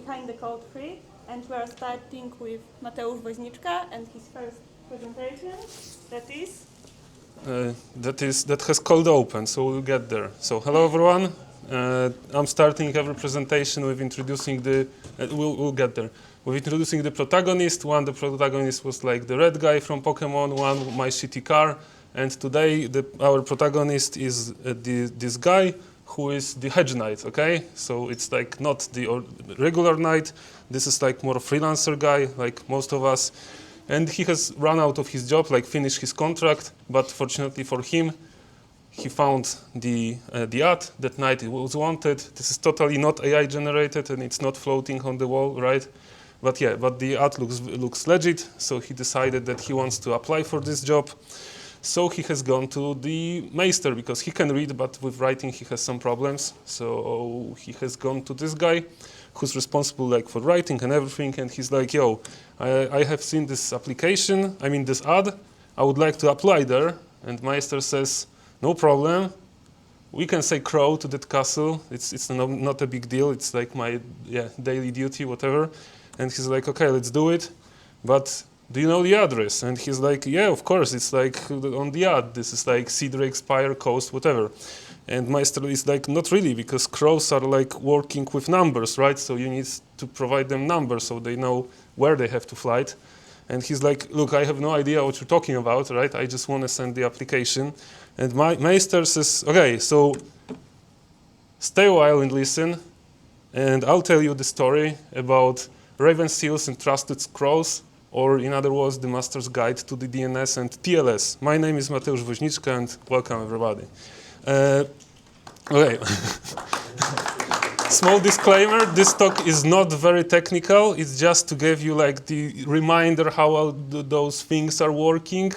behind the code free, and we are starting with Mateusz Woźniczka and his first presentation. That has cold open, so we'll get there. So hello everyone. I'm starting every presentation with introducing the. We'll get there. With introducing the protagonist. The protagonist was like the red guy from Pokemon. One, my shitty car. And today our protagonist is this guy who is the hedge knight. Okay, so it's like not the regular knight. This is like more freelancer guy, like most of us. And he has run out of his job, like finished his contract. But fortunately for him, he found the ad that night it was wanted. This is totally not AI generated and it's not floating on the wall, right? But yeah, but the ad looks legit. So he decided that he wants to apply for this job. So he has gone to the Maester because he can read, but with writing he has some problems. So he has gone to this guy who's responsible like for writing and everything. And he's like, yo, I have seen this application, this ad, I would like to apply there. And Maester says, no problem. We can say crow to that castle. It's not a big deal. It's like my daily duty, whatever. And he's like, okay, let's do it. But do you know the address? And he's like, yeah, of course. It's like on the ad. This is like Cedric, Spire, Coast, whatever. And Maester is like, not really, because crows are like working with numbers, right? So you need to provide them numbers so they know where they have to fly. And he's like, look, I have no idea what you're talking about, right? I just want to send the application. And Maester says, okay, so stay a while and listen, and I'll tell you the story about Raven Seals and Trusted Scrolls, or in other words, the Master's Guide to the DNS and TLS. My name is Mateusz Woźniczka, and welcome everybody. Okay. Small disclaimer, this talk is not very technical. It's just to give you like the reminder how those things are working.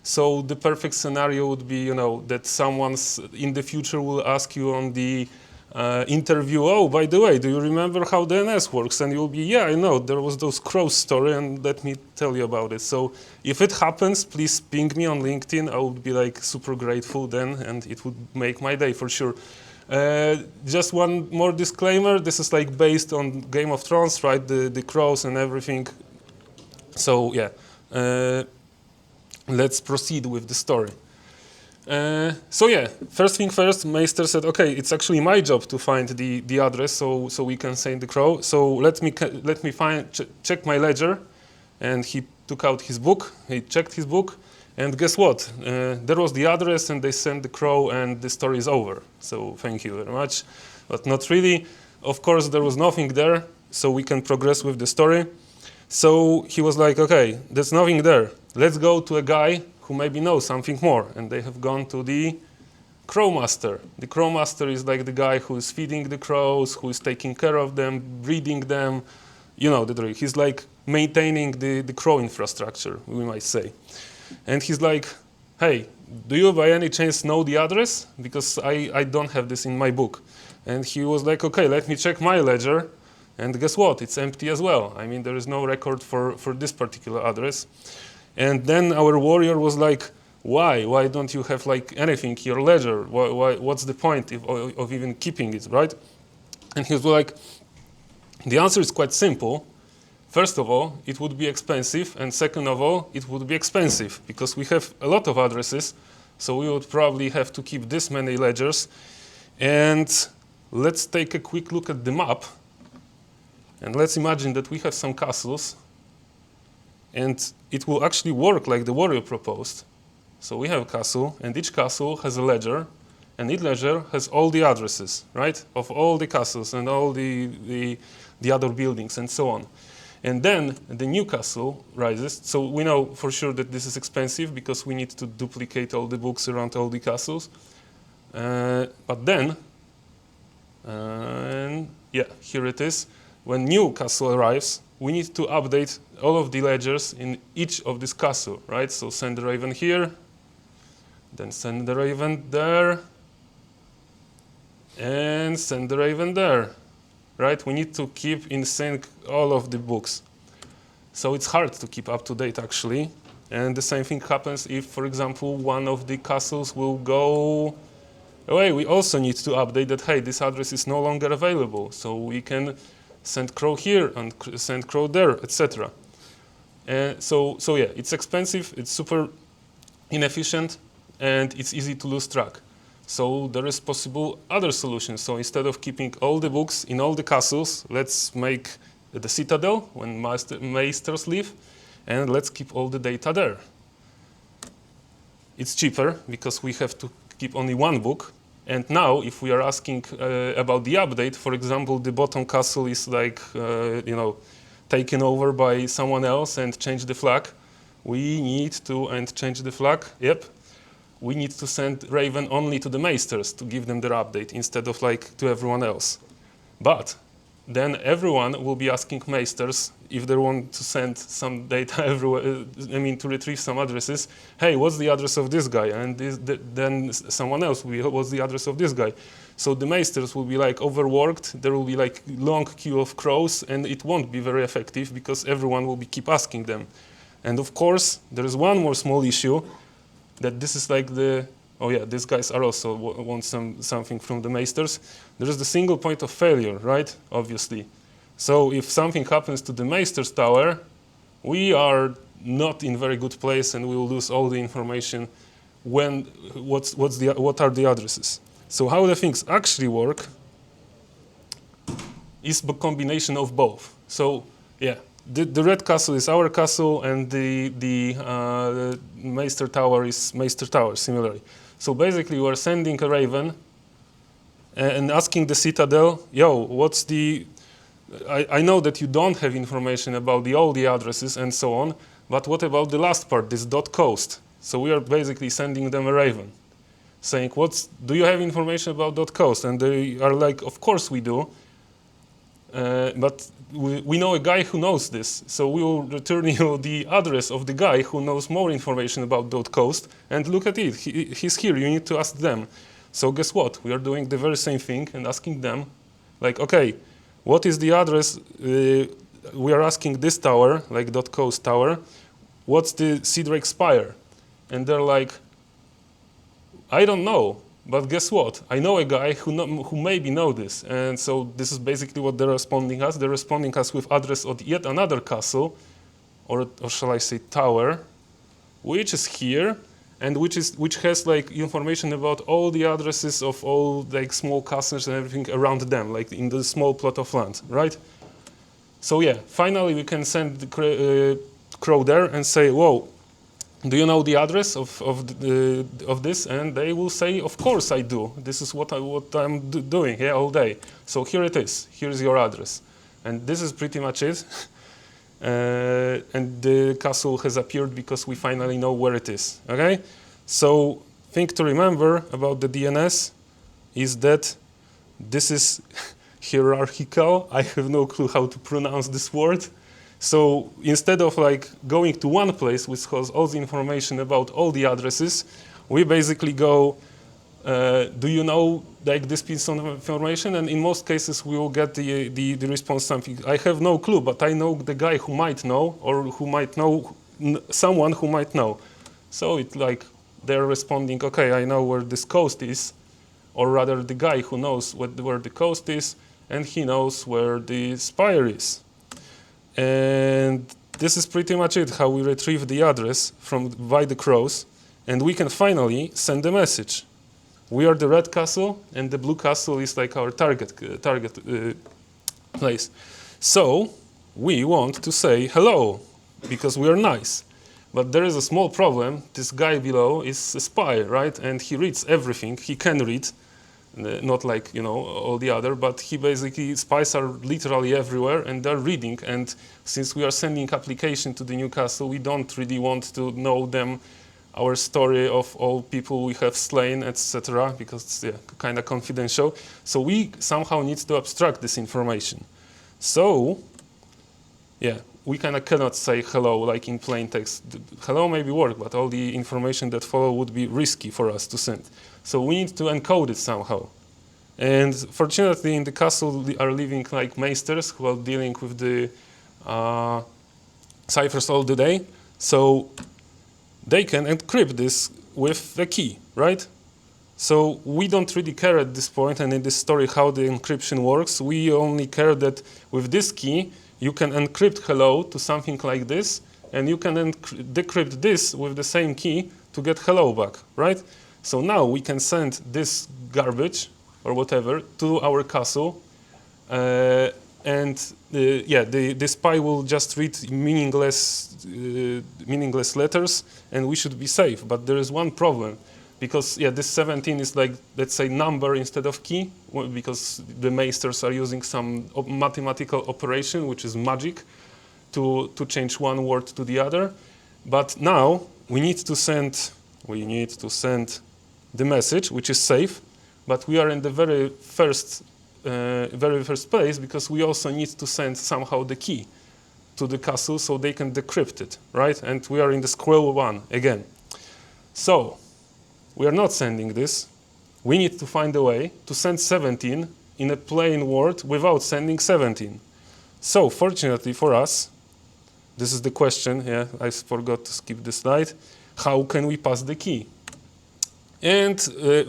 So the perfect scenario would be, that someone in the future will ask you on the interview, oh, by the way, do you remember how DNS works? And you'll be, yeah, I know, there was those crows story, and let me tell you about it. So if it happens, please ping me on LinkedIn. I would be like super grateful then, and it would make my day for sure. Just one more disclaimer, this is like based on Game of Thrones, right? The crows and everything. So yeah, let's proceed with the story. So yeah, first thing first, Maester said, okay, it's actually my job to find the address so we can send the crow. So let me check my ledger. And he took out his book, he checked his book, and guess what? There was the address and they sent the crow and the story is over. So thank you very much, but not really. Of course, there was nothing there, so we can progress with the story. So he was like, okay, there's nothing there. Let's go to a guy who maybe knows something more. And they have gone to the crow master. The crow master is like the guy who is feeding the crows, who is taking care of them, breeding them. You know the drill. He's like maintaining the crow infrastructure, we might say. And he's like, hey, do you by any chance know the address? Because I don't have this in my book. And he was like, okay, let me check my ledger. And guess what? It's empty as well. There is no record for this particular address. And then our warrior was like, why? Why don't you have like anything in your ledger? What's the point of even keeping it, right? And he was like, the answer is quite simple. First of all, it would be expensive. And second of all, it would be expensive because we have a lot of addresses. So we would probably have to keep this many ledgers. And let's take a quick look at the map. And let's imagine that we have some castles. And it will actually work like the warrior proposed. So we have a castle, and each castle has a ledger, and each ledger has all the addresses, right, of all the castles and all the other buildings and so on. And then the new castle rises. So we know for sure that this is expensive because we need to duplicate all the books around all the castles. But then, here it is. When new castle arrives, we need to update all of the ledgers in each of this castle, right? So send the raven here, then send the raven there, and send the raven there, right? We need to keep in sync all of the books. So it's hard to keep up to date actually. And the same thing happens if, for example, one of the castles will go away. We also need to update that, hey, this address is no longer available. So we can send crow here and send crow there, etc. So yeah, it's expensive, it's super inefficient, and it's easy to lose track. So there is possible other solutions. So instead of keeping all the books in all the castles, let's make the citadel when maesters leave, and let's keep all the data there. It's cheaper because we have to keep only one book. And now, if we are asking about the update, for example, the bottom castle is like, taken over by someone else and change the flag. We need to, and change the flag, yep. We need to send Raven only to the maesters to give them their update instead of like to everyone else. But then everyone will be asking maesters if they want to send some data everywhere, to retrieve some addresses. Hey, what's the address of this guy? And then someone else will be, what's the address of this guy? So the maesters will be like overworked. There will be like long queue of crows, and it won't be very effective because everyone will be keep asking them. And of course, there is one more small issue, that this is like the, oh yeah, these guys are also want something from the maesters. There is the single point of failure, right? Obviously. So if something happens to the maesters tower, we are not in very good place, and we will lose all the information when what are the addresses. So how the things actually work is the combination of both. So yeah, the red castle is our castle, and the Maester tower is Maester tower, similarly. So basically, we are sending a Raven and asking the citadel, yo, what's the... I know that you don't have information about all the addresses and so on, but what about the last part, this .coast? So we are basically sending them a Raven, saying, do you have information about .coast? And they are like, of course we do, but we know a guy who knows this, so we will return you the address of the guy who knows more information about .coast, and look at it, he's here, you need to ask them. So guess what? We are doing the very same thing and asking them, like, okay, what is the address? We are asking this tower, like .coast tower, what's the Seedrake Spire? And they're like, I don't know. But guess what? I know a guy who maybe know this. And so this is basically what they're responding us. They're responding us with address of yet another castle, or shall I say tower, which is here, and which has like information about all the addresses of all like small castles and everything around them, like in the small plot of land, right? So yeah, finally we can send the crow there and say, whoa, do you know the address of this? And they will say, of course I do. This is what I'm doing here all day. So here it is. Here's your address. And this is pretty much it. And the castle has appeared because we finally know where it is. Okay? So thing to remember about the DNS is that this is hierarchical. I have no clue how to pronounce this word. So instead of like going to one place which has all the information about all the addresses, we basically go, do you know like this piece of information? And in most cases we will get the response something, I have no clue, but I know the guy who might know, or who might know someone who might know. So it's like they're responding, okay, I know where this coast is, or rather the guy who knows where the coast is, and he knows where the spire is. And this is pretty much it, how we retrieve the address by the crows, and we can finally send a message. We are the red castle, and the blue castle is like our target place. So we want to say hello, because we are nice. But there is a small problem. This guy below is a spy, right? And he reads everything. He can read. Not like, all the other, but he basically, spies are literally everywhere and they're reading. And since we are sending application to the new castle, we don't really want to know them, our story of all people we have slain, etc., because it's kind of confidential. So we somehow need to abstract this information. So, we kind of cannot say hello like in plain text. Hello maybe work, but all the information that follow would be risky for us to send. So we need to encode it somehow. And fortunately in the castle are living like maesters who are dealing with the ciphers all the day. So they can encrypt this with a key, right? So we don't really care at this point and in this story how the encryption works. We only care that with this key, you can encrypt hello to something like this, and you can decrypt this with the same key to get hello back, right? So now we can send this garbage or whatever to our castle, and the spy will just read meaningless letters, and we should be safe. But there is one problem, because this 17 is like, let's say, number instead of key, because the Maesters are using some mathematical operation, which is magic, to change one word to the other. But now we need to send the message, which is safe, but we are in the very first place, because we also need to send somehow the key to the castle so they can decrypt it, right? And we are in the square one again. So we are not sending this. We need to find a way to send 17 in a plain word without sending 17. So fortunately for us, this is the question. Yeah, I forgot to skip the slide. How can we pass the key? And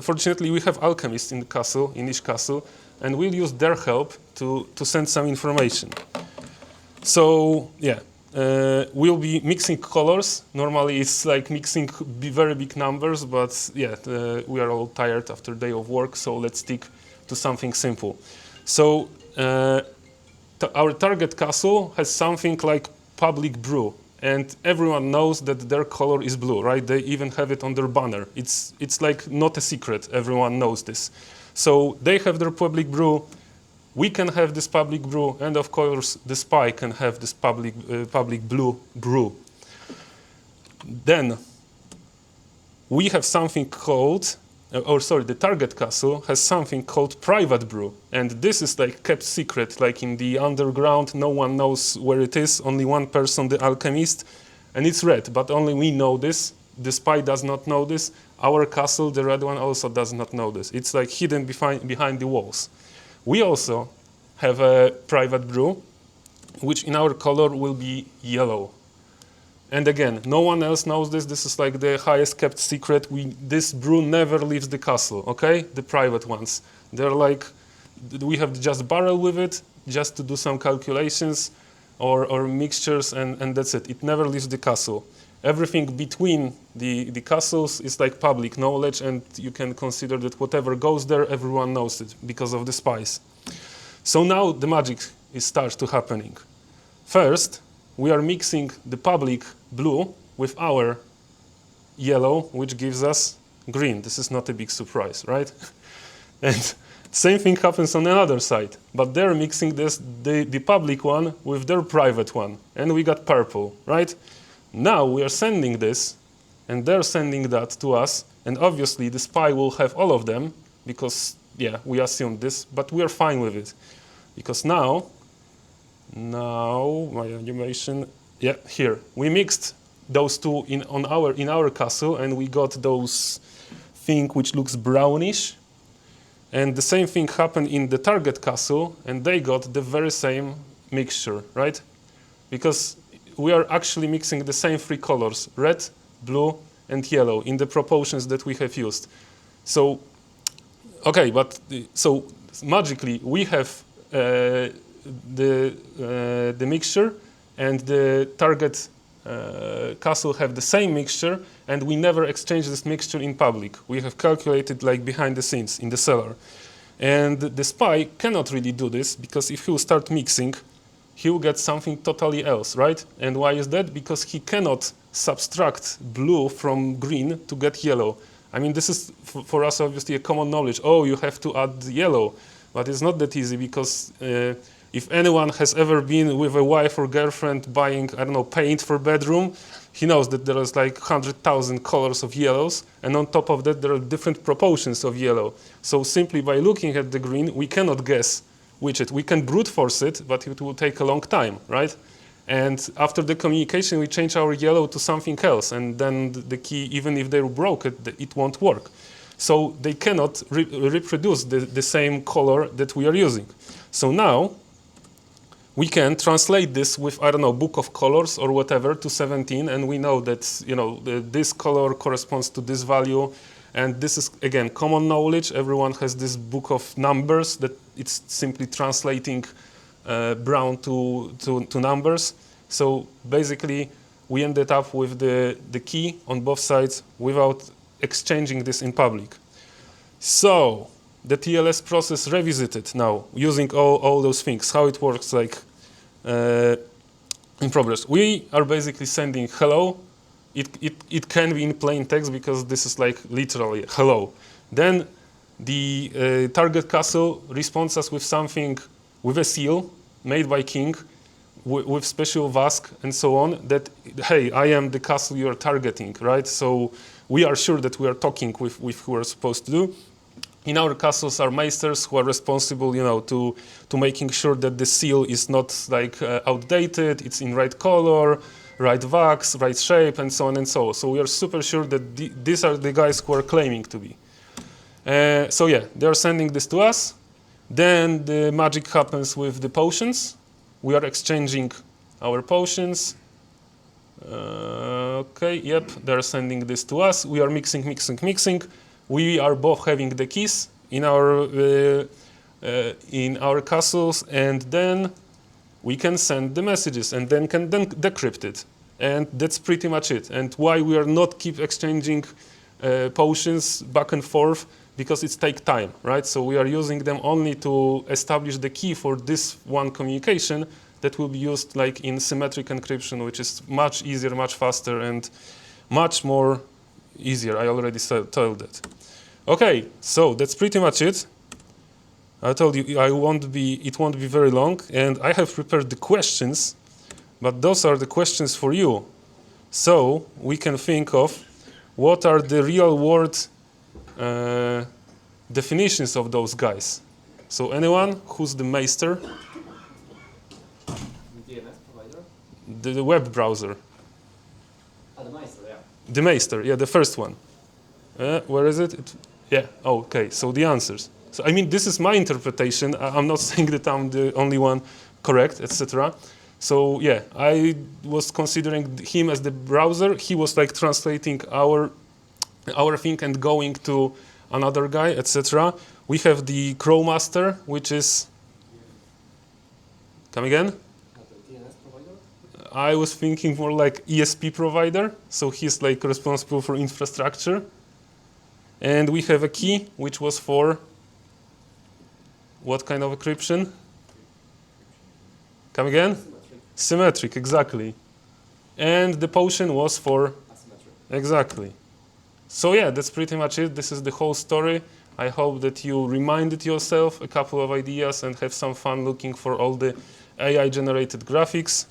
fortunately, we have alchemists in the castle, in each castle, and we'll use their help to send some information. So yeah, we'll be mixing colors. Normally, it's like mixing very big numbers, but yeah, we are all tired after a day of work, so let's stick to something simple. So our target castle has something like public brew, and everyone knows that their color is blue, right? They even have it on their banner. It's like not a secret. Everyone knows this. So they have their public brew. We can have this public brew, and of course the spy can have this public blue brew. Then we have something called, the target castle has something called private brew, and this is like kept secret, like in the underground. No one knows where it is. Only one person, the alchemist, and it's red. But only we know this. The spy does not know this. Our castle, the red one, also does not know this. It's like hidden behind the walls. We also have a private brew, which in our color will be yellow. And again, no one else knows this. This is like the highest kept secret. This brew never leaves the castle, okay? The private ones. They're like, we have just barrel with it, just to do some calculations or mixtures, and that's it. It never leaves the castle. Everything between the castles is like public knowledge, and you can consider that whatever goes there, everyone knows it because of the spies. So now the magic starts to happening. First, we are mixing the public blue with our yellow, which gives us green. This is not a big surprise, right? And same thing happens on the other side, but they're mixing the public one with their private one, and we got purple, right? Now we are sending this, and they're sending that to us, and obviously the spy will have all of them, because, yeah, we assumed this, but we are fine with it. Because now my animation, yeah, here. We mixed those two in our castle, and we got those thing which looks brownish. And the same thing happened in the target castle, and they got the very same mixture, right? Because we are actually mixing the same three colors, red, blue, and yellow, in the proportions that we have used. So, okay, but so magically we have the mixture, and the target castle have the same mixture, and we never exchange this mixture in public. We have calculated like behind the scenes in the cellar. And the spy cannot really do this, because if he will start mixing, he will get something totally else, right? And why is that? Because he cannot subtract blue from green to get yellow. I mean, this is for us obviously a common knowledge. Oh, you have to add yellow. But it's not that easy, because if anyone has ever been with a wife or girlfriend buying, I don't know, paint for bedroom, he knows that there is like 100,000 colors of yellows, and on top of that there are different proportions of yellow. So simply by looking at the green, we cannot guess which we can brute force it, but it will take a long time, right? And after the communication, we change our yellow to something else, and then the key, even if they're broken, it won't work. So they cannot reproduce the same color that we are using. So now we can translate this with, I don't know, book of colors or whatever to 17, and we know that, you know, this color corresponds to this value, And this is, again, common knowledge. Everyone has this book of numbers that it's simply translating brown to numbers. So basically, we ended up with the key on both sides without exchanging this in public. So the TLS process revisited now, using all those things, how it works like in progress. We are basically sending hello. It can be in plain text because this is like literally hello. Then the target castle responds us with something, with a seal made by King, with special VASC and so on, that, hey, I am the castle you are targeting, right? So we are sure that we are talking with who we're supposed to do. In our castles are Maesters who are responsible, to making sure that the seal is not like outdated, it's in right color, right VAX, right shape, and so on and so on. So we are super sure that these are the guys who are claiming to be. So yeah, they are sending this to us. Then the magic happens with the potions. We are exchanging our potions. Okay, yep, they are sending this to us. We are mixing. We are both having the keys in our castles, and then we can send the messages and then can decrypt it. And that's pretty much it. And why we are not keep exchanging potions back and forth, because it takes time, right? So we are using them only to establish the key for this one communication that will be used like in symmetric encryption, which is much easier, much faster, and much more easier. I already told that. Okay, so that's pretty much it. I told you it won't be very long, and I have prepared the questions, but those are the questions for you. So we can think of what are the real world definitions of those guys. So anyone who's the Maester? DNS provider? The web browser. The Maester, yeah. The Maester, yeah, the first one. Where is it? Yeah, okay, so the answers. So I mean, this is my interpretation. I'm not saying that I'm the only one correct, etc. So yeah, I was considering him as the browser. He was like translating our thing and going to another guy, etc. We have the Crow Master, which is... Come again? The DNS provider? I was thinking more like ESP provider, so he's like responsible for infrastructure. And we have a key, which was for what kind of encryption? Come again? Symmetric, exactly. And the potion was for... Asymmetric. Exactly. So yeah, that's pretty much it. This is the whole story. I hope that you reminded yourself a couple of ideas and have some fun looking for all the AI-generated graphics.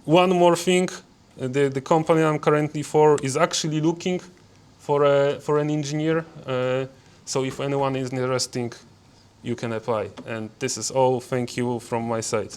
One more thing, the company I'm currently for is actually looking for an engineer. So if anyone is interested, you can apply. And this is all. Thank you from my side.